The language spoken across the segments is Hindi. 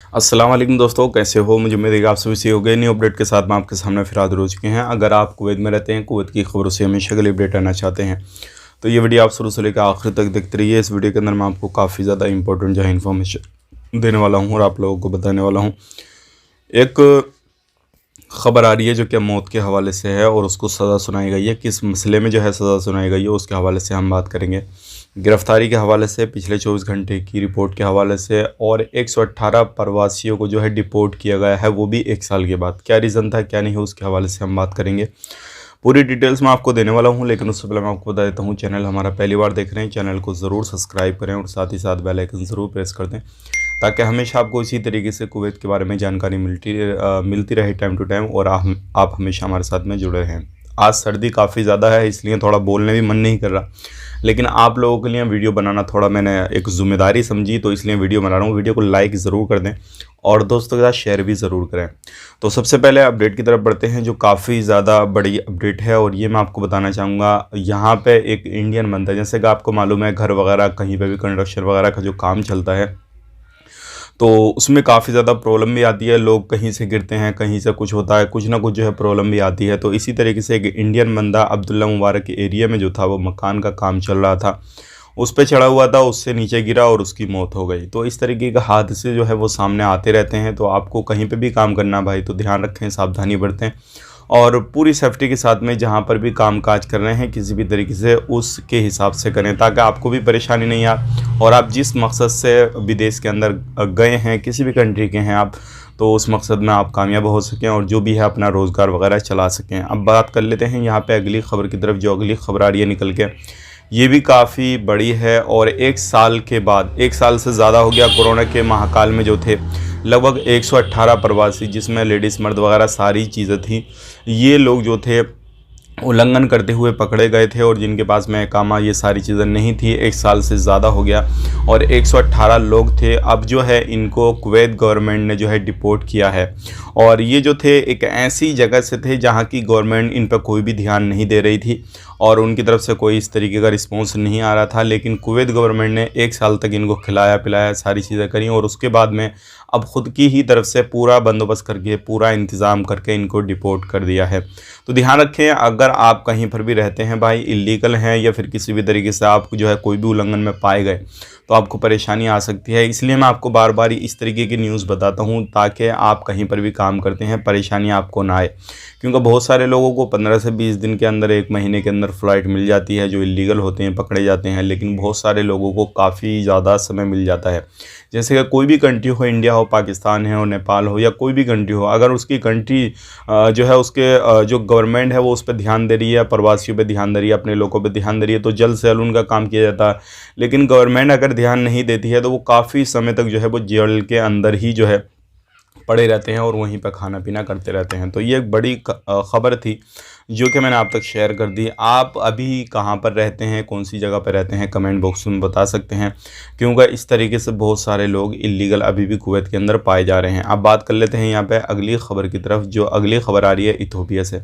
अस्सलाम वालेकुम दोस्तों, कैसे हो? मुझे उम्मीद है कि आप सभी सही हो गए। न्यू अपडेट के साथ मैं आपके सामने फिर हाज़िर हो चुके हैं। अगर आप कुवैत में रहते हैं, कुवैत की खबरों से हमेशा के लिए अपडेट रहना चाहते हैं, तो ये वीडियो आप शुरू से लेकर आखिर तक देखते रहिए। इस वीडियो के अंदर मैं आपको काफ़ी ज़्यादा इंपॉर्टेंट जो है इन्फॉर्मेशन देने वाला हूँ और आप लोगों को बताने वाला हूँ। एक खबर आ रही है जो कि मौत के हवाले से है और उसको सज़ा सुनाई गई है। किस मसले में जो है सज़ा सुनाई गई है उसके हवाले से हम बात करेंगे। गिरफ्तारी के हवाले से, पिछले 24 घंटे की रिपोर्ट के हवाले से और 118 प्रवासियों को जो है डिपोर्ट किया गया है, वो भी 1 साल के बाद। क्या रीज़न था, क्या नहीं है, उसके हवाले से हम बात करेंगे। पूरी डिटेल्स मैं आपको देने वाला हूं, लेकिन उससे पहले मैं आपको बता देता हूं, चैनल हमारा पहली बार देख रहे हैं, चैनल को ज़रूर सब्सक्राइब करें और साथ ही साथ बेल आइकन ज़रूर प्रेस कर दें, ताकि हमेशा आपको इसी तरीके से कुवैत के बारे में जानकारी मिलती रहे टाइम टू टाइम और आप हमेशा हमारे साथ में जुड़े रहें। आज सर्दी काफ़ी ज़्यादा है, इसलिए थोड़ा बोलने भी मन नहीं कर रहा, लेकिन आप लोगों के लिए वीडियो बनाना थोड़ा मैंने एक ज़िम्मेदारी समझी, तो इसलिए वीडियो बना रहा हूँ। वीडियो को लाइक ज़रूर कर दें और दोस्तों के साथ शेयर भी ज़रूर करें। तो सबसे पहले अपडेट की तरफ बढ़ते हैं, जो काफ़ी ज़्यादा बड़ी अपडेट है और ये मैं आपको बताना चाहूँगा। यहाँ पे एक इंडियन बनता है, जैसे कि आपको मालूम है, घर वगैरह कहीं पे भी कंस्ट्रक्शन वगैरह का जो काम चलता है, तो उसमें काफ़ी ज़्यादा प्रॉब्लम भी आती है। लोग कहीं से गिरते हैं, कहीं से कुछ होता है, कुछ ना कुछ जो है प्रॉब्लम भी आती है। तो इसी तरीके से एक इंडियन बंदा अब्दुल्ला मुबारक के एरिया में जो था, वो मकान का काम चल रहा था, उस पे चढ़ा हुआ था, उससे नीचे गिरा और उसकी मौत हो गई। तो इस तरीके के हादसे जो है वो सामने आते रहते हैं। तो आपको कहीं पे भी काम करना भाई, तो ध्यान रखें, सावधानी बरतें और पूरी सेफ्टी के साथ में जहाँ पर भी काम काज कर रहे हैं, किसी भी तरीके से उसके हिसाब से करें, ताकि आपको भी परेशानी नहीं आए और आप जिस मकसद से विदेश के अंदर गए हैं, किसी भी कंट्री के हैं आप, तो उस मकसद में आप कामयाब हो सकें और जो भी है अपना रोज़गार वगैरह चला सकें। अब बात कर लेते हैं यहाँ पे अगली खबर की तरफ। जो अगली खबर आ रही है निकल के, ये भी काफ़ी बड़ी है और 1 साल के बाद, 1 साल से ज़्यादा हो गया कोरोना के महाकाल में जो थे, लगभग 118 प्रवासी, जिसमें लेडीज़ मर्द वगैरह सारी चीज़ें थी, ये लोग जो थे उल्लंघन करते हुए पकड़े गए थे और जिनके पास में इकामा ये सारी चीज़ें नहीं थी। 1 साल से ज़्यादा हो गया और 118 लोग थे। अब जो है इनको कुवैत गवर्नमेंट ने जो है डिपोर्ट किया है और ये जो थे एक ऐसी जगह से थे जहाँ की गवर्नमेंट इन पर कोई भी ध्यान नहीं दे रही थी और उनकी तरफ से कोई इस तरीके का रिस्पॉन्स नहीं आ रहा था। लेकिन कुवैत गवर्नमेंट ने 1 साल तक इनको खिलाया पिलाया, सारी चीज़ें करी और उसके बाद में अब ख़ुद की ही तरफ से पूरा बंदोबस्त करके, पूरा इंतज़ाम करके इनको डिपोर्ट कर दिया है। तो ध्यान रखें, अगर आप कहीं पर भी रहते हैं भाई, इलीगल हैं या फिर किसी भी तरीके से आप जो है कोई भी उल्लंघन में पाए गए, तो आपको परेशानी आ सकती है। इसलिए मैं आपको बार बार इस तरीके की न्यूज़ बताता हूँ, ताकि आप कहीं पर भी काम करते हैं परेशानी आपको ना आए। क्योंकि बहुत सारे लोगों को 15 से 20 दिन के अंदर, 1 महीने के अंदर फ़्लाइट मिल जाती है, जो इलीगल होते हैं, पकड़े जाते हैं, लेकिन बहुत सारे लोगों को काफ़ी ज़्यादा समय मिल जाता है। जैसे कि कोई भी कंट्री हो, इंडिया हो, पाकिस्तान है, और नेपाल हो, या कोई भी कंट्री हो, अगर उसकी कंट्री जो है उसके जो गवर्नमेंट है वो उस पर ध्यान दे रही है, प्रवासियों पे ध्यान दे रही है, अपने लोगों पे ध्यान दे रही है, तो जल्द से जल्द उनका काम किया जाता है। लेकिन गवर्नमेंट अगर ध्यान नहीं देती है तो वो काफ़ी समय तक जो है वो जेल के अंदर ही जो है पड़े रहते हैं और वहीं पर खाना पीना करते रहते हैं। तो ये एक बड़ी खबर थी जो कि मैंने आप तक शेयर कर दी। आप अभी कहाँ पर रहते हैं, कौन सी जगह पर रहते हैं, कमेंट बॉक्स में बता सकते हैं, क्योंकि इस तरीके से बहुत सारे लोग इलीगल अभी भी कुवैत के अंदर पाए जा रहे हैं। अब बात कर लेते हैं यहाँ पे अगली खबर की तरफ। जो अगली खबर आ रही है इथोपिया से।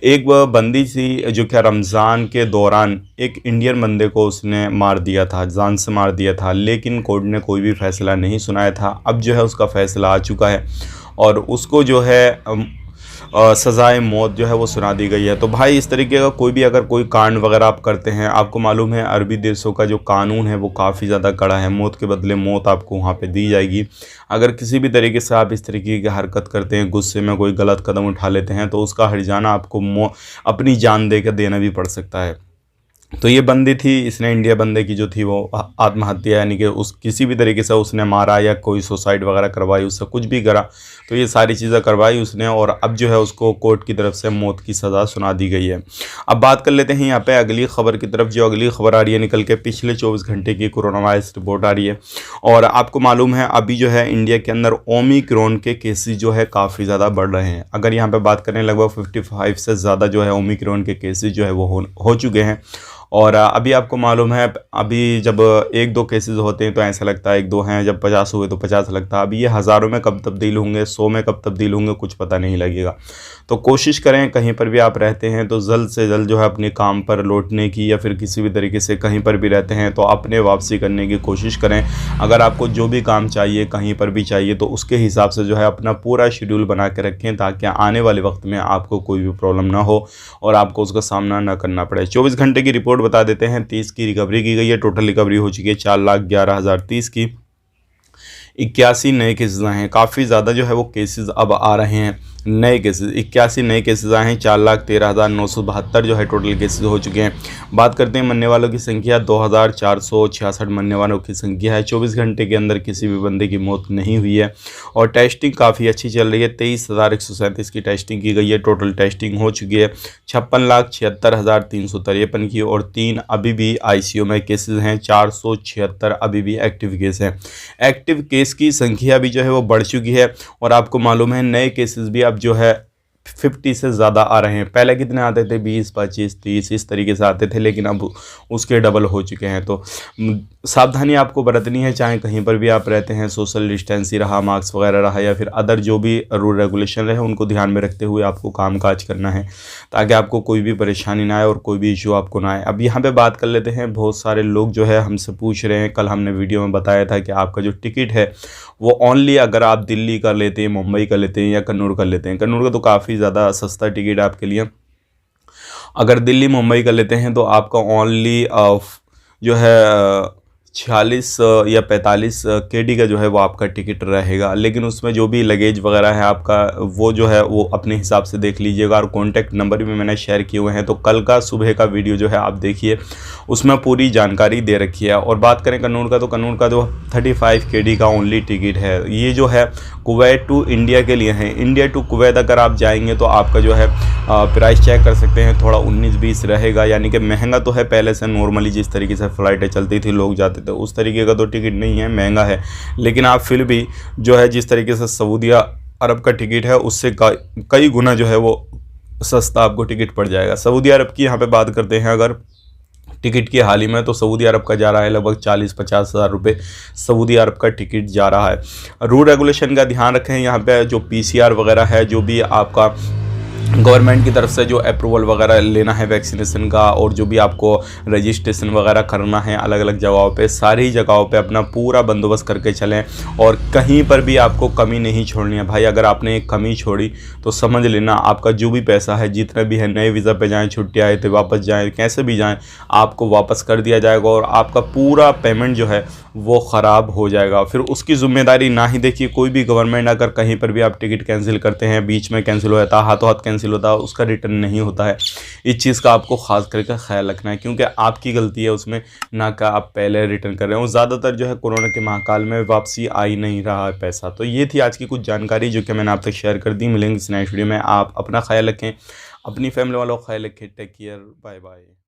एक बंदी थी जो कि रमज़ान के दौरान एक इंडियन बंदे को उसने मार दिया था, जान से मार दिया था, लेकिन कोर्ट ने कोई भी फ़ैसला नहीं सुनाया था। अब जो है उसका फ़ैसला आ चुका है और उसको जो है सज़ाए मौत जो है वो सुना दी गई है। तो भाई इस तरीके का कोई भी अगर कोई कांड वगैरह आप करते हैं, आपको मालूम है अरबी देशों का जो कानून है वो काफ़ी ज़्यादा कड़ा है, मौत के बदले मौत आपको वहाँ पे दी जाएगी। अगर किसी भी तरीके से आप इस तरीके की हरकत करते हैं, गुस्से में कोई गलत कदम उठा लेते हैं, तो उसका हर्जाना आपको अपनी जान दे कर देना भी पड़ सकता है। तो ये बंदी थी, इसने इंडिया बंदे की जो थी वो आत्महत्या, यानी कि उस किसी भी तरीके से उसने मारा या कोई सुसाइड वगैरह करवाई, उससे कुछ भी करा, तो ये सारी चीज़ें करवाई उसने और अब जो है उसको कोर्ट की तरफ से मौत की सज़ा सुना दी गई है। अब बात कर लेते हैं यहाँ पे अगली खबर की तरफ। जो अगली खबर आ रही है निकल के, पिछले 24 घंटे की कोरोना वायरस रिपोर्ट आ रही है और आपको मालूम है अभी जो है इंडिया के अंदर ओमिक्रॉन के केसेस जो है काफ़ी ज़्यादा बढ़ रहे हैं। अगर यहाँ पर बात करें, लगभग 55 से ज़्यादा जो है ओमिक्रॉन के केसेस जो है वो हो चुके हैं और अभी आपको मालूम है, अभी जब 1-2 केसेस होते हैं तो ऐसा लगता है 1-2 हैं, जब 50 हुए तो 50 लगता है। अभी ये हज़ारों में कब तब्दील होंगे, 100 में कब तब्दील होंगे, कुछ पता नहीं लगेगा। तो कोशिश करें, कहीं पर भी आप रहते हैं तो जल्द से जल्द जो है अपने काम पर लौटने की, या फिर किसी भी तरीके से कहीं पर भी रहते हैं तो अपने वापसी करने की कोशिश करें। अगर आपको जो भी काम चाहिए, कहीं पर भी चाहिए, तो उसके हिसाब से जो है अपना पूरा शेड्यूल बना के रखें, ताकि आने वाले वक्त में आपको कोई भी प्रॉब्लम ना हो और आपको उसका सामना ना करना पड़े। 24 घंटे की रिपोर्ट बता देते हैं। 30 की रिकवरी की गई है। टोटल रिकवरी हो चुकी है 4,11,030 की। 81 नए केसेस आए हैं। काफ़ी ज़्यादा जो है वो केसेस अब आ रहे हैं, नए केसेस 81 नए केसेस आए हैं। 4,13,972 जो है टोटल केसेस हो चुके हैं। बात करते हैं मरने वालों की संख्या, 2,466 मरने वालों की संख्या है। 24 घंटे के अंदर किसी भी बंदे की मौत नहीं हुई है और टेस्टिंग काफ़ी अच्छी चल रही है। 23,137 की टेस्टिंग की गई है। टोटल टेस्टिंग हो चुकी है 56,76,353 की, और 3 अभी भी ICU में केसेस हैं। 476 अभी भी एक्टिव केस हैं। एक्टिव केस की संख्या भी जो है वो बढ़ चुकी है, और आपको मालूम है नए केसेस भी अब जो है 50 से ज़्यादा आ रहे हैं। पहले कितने आते थे, 20, 25, 30 इस तरीके से आते थे, लेकिन अब उसके डबल हो चुके हैं। तो सावधानी आपको बरतनी है, चाहे कहीं पर भी आप रहते हैं। सोशल डिस्टेंसिंग रहा, मास्क वगैरह रहा, या फिर अदर जो भी रूल रेगुलेशन रहे उनको ध्यान में रखते हुए आपको काम काज करना है, ताकि आपको कोई भी परेशानी ना आए और कोई भी इशू आपको ना आए। अब यहाँ पे बात कर लेते हैं। बहुत सारे लोग जो है हमसे पूछ रहे हैं, कल हमने वीडियो में बताया था कि आपका जो टिकट है वो ओनली अगर आप दिल्ली का लेते हैं, मुंबई का लेते हैं या कन्नौर का लेते हैं। कन्नौर का तो काफ़ी ज़्यादा सस्ता टिकट है आपके लिए। अगर दिल्ली मुंबई का लेते हैं तो आपका ओनली जो है 46 या 45 KD का जो है वो आपका टिकट रहेगा। लेकिन उसमें जो भी लगेज वगैरह है आपका, वो जो है वो अपने हिसाब से देख लीजिएगा। और कॉन्टैक्ट नंबर भी मैंने शेयर किए हुए हैं, तो कल का सुबह का वीडियो जो है आप देखिए, उसमें पूरी जानकारी दे रखी है। और बात करें कन्नौर का, तो कन्नौर का जो 35 KD का ओनली टिकट है। ये जो है कुवैत टू इंडिया के लिए है। इंडिया टू कुवैत अगर आप जाएंगे तो आपका जो है प्राइस चेक कर सकते हैं, थोड़ा 19-20 रहेगा। यानी कि महंगा तो है पहले से, नॉर्मली जिस तरीके से फ़्लाइटें चलती थी, लोग जाते थे, उस तरीके का तो टिकट नहीं है, महंगा है। लेकिन आप फिर भी जो है जिस तरीके से सऊदी अरब का टिकट है उससे कई गुना जो है वो सस्ता आपको टिकट पड़ जाएगा। सऊदी अरब की यहाँ पे बात करते हैं अगर टिकट की हाल ही में, तो सऊदी अरब का जा रहा है लगभग 40-50 हज़ार रुपये सऊदी अरब का टिकट जा रहा है। रूल रेगुलेशन का ध्यान रखें। यहाँ पे जो PCR वगैरह है, जो भी आपका गवर्नमेंट की तरफ से जो अप्रूवल वगैरह लेना है वैक्सीनेशन का, और जो भी आपको रजिस्ट्रेशन वगैरह करना है अलग अलग जगहों पे, सारी जगहों पे अपना पूरा बंदोबस्त करके चलें, और कहीं पर भी आपको कमी नहीं छोड़नी है भाई। अगर आपने एक कमी छोड़ी तो समझ लेना आपका जो भी पैसा है, जितना भी है, नए वीज़ा पे जाएँ, छुट्टी आए थे वापस जाएँ, कैसे भी जाएँ, आपको वापस कर दिया जाएगा, और आपका पूरा पेमेंट जो है वो ख़राब हो जाएगा। फिर उसकी ज़िम्मेदारी ना ही देखिए कोई भी गवर्नमेंट। अगर कहीं पर भी आप टिकट कैंसिल करते हैं, बीच में कैंसिल हो जाता है, हाथों हाथ कैंसिल होता है, उसका रिटर्न नहीं होता है। इस चीज़ का आपको ख़ास करके ख्याल रखना है, क्योंकि आपकी गलती है उसमें, ना कि आप पहले रिटर्न कर रहे हो। ज़्यादातर जो है कोरोना के महाकाल में वापसी आ ही नहीं रहा है पैसा। तो ये थी आज की कुछ जानकारी जो कि मैंने आप तक शेयर कर दी। मिलेंगे इस नेक्स्ट वीडियो में। आप अपना ख्याल रखें, अपनी फैमिली वालों का ख्याल रखें। Take care, bye bye.